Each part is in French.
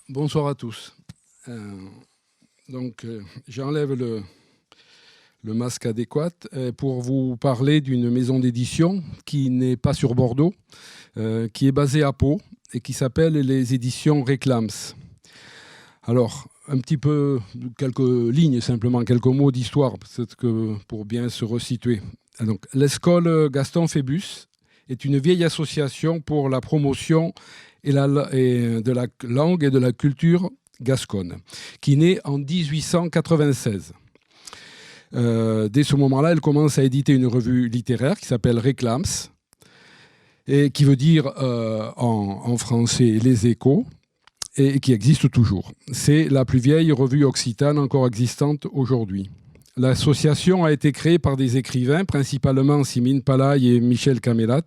Bonsoir à tous. J'enlève le masque adéquat pour vous parler d'une maison d'édition qui n'est pas sur Bordeaux, qui est basée à Pau et qui s'appelle les éditions Réclams. Alors, un petit peu, quelques lignes simplement, quelques mots d'histoire, peut-être que pour bien se resituer. Donc, l'école Gaston Phébus est une vieille association pour la promotion de la langue et de la culture gasconne, qui naît en 1896. Dès ce moment-là, elle commence à éditer une revue littéraire qui s'appelle Réclams, et qui veut dire en français les échos, et qui existe toujours. C'est la plus vieille revue occitane encore existante aujourd'hui. L'association a été créée par des écrivains, principalement Simine Palaye et Michel Camélat,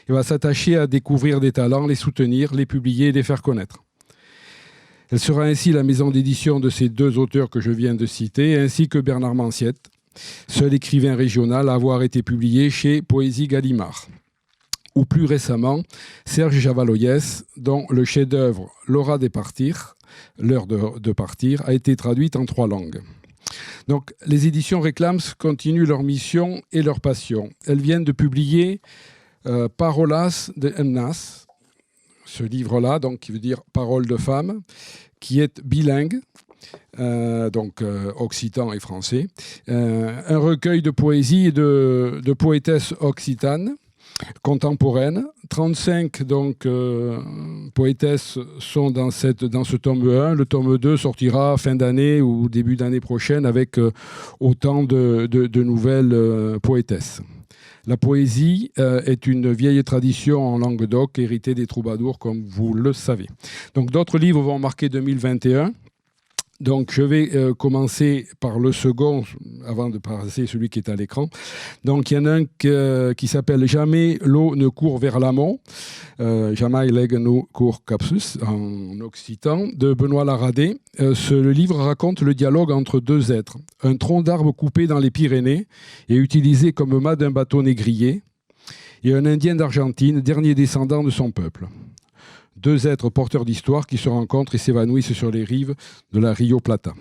et va s'attacher à découvrir des talents, les soutenir, les publier et les faire connaître. Elle sera ainsi la maison d'édition de ces deux auteurs que je viens de citer, ainsi que Bernard Manciette, seul écrivain régional à avoir été publié chez Poésie Gallimard. Ou plus récemment, Serge Javaloyès, dont le chef-d'œuvre L'Hora de partir, L'heure de partir, a été traduite en 3 langues. Donc, les éditions Réclams continuent leur mission et leur passion. Elles viennent de publier Parolas de Emnas, ce livre-là, donc qui veut dire Paroles de femmes, qui est bilingue, occitan et français, un recueil de poésie et de poétesses occitanes contemporaines. 35 poétesses sont dans ce tome 1. Le tome 2 sortira fin d'année ou début d'année prochaine avec autant de nouvelles poétesses. La poésie est une vieille tradition en Languedoc, héritée des troubadours, comme vous le savez. Donc d'autres livres vont marquer 2021. Donc, je vais commencer par le second, avant de passer celui qui est à l'écran. Donc, il y en a un qui s'appelle « Jamais l'eau ne court vers l'amont », Jamais l'aigle ne court capsus, en occitan, de Benoît Laradé. Le livre raconte le dialogue entre deux êtres. Un tronc d'arbre coupé dans les Pyrénées et utilisé comme mât d'un bateau négrier, et un Indien d'Argentine, dernier descendant de son peuple. 2 êtres porteurs d'histoire qui se rencontrent et s'évanouissent sur les rives de la Rio Plata.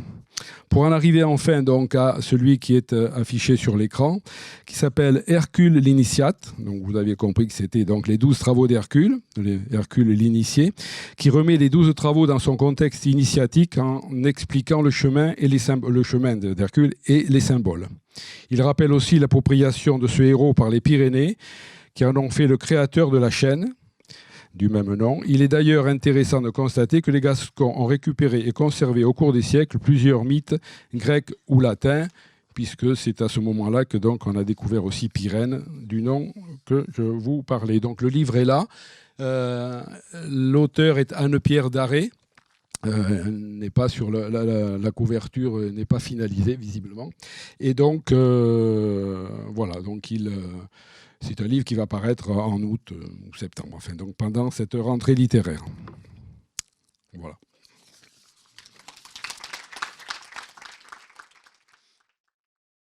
Pour en arriver enfin donc à celui qui est affiché sur l'écran, qui s'appelle Hercule l'Initiate, donc vous aviez compris que c'était donc les 12 travaux d'Hercule, Hercule l'Initié, qui remet les 12 travaux dans son contexte initiatique en expliquant le chemin d'Hercule et les symboles. Il rappelle aussi l'appropriation de ce héros par les Pyrénées, qui en ont fait le créateur de la chaîne, du même nom. Il est d'ailleurs intéressant de constater que les Gascons ont récupéré et conservé au cours des siècles plusieurs mythes grecs ou latins, puisque c'est à ce moment-là que donc on a découvert aussi Pyrène, du nom que je vous parlais. Donc le livre est là. L'auteur est Anne-Pierre Darré. N'est pas sur la couverture, n'est pas finalisée visiblement. Et donc voilà, donc c'est un livre qui va paraître en août ou septembre, enfin, donc pendant cette rentrée littéraire. Voilà.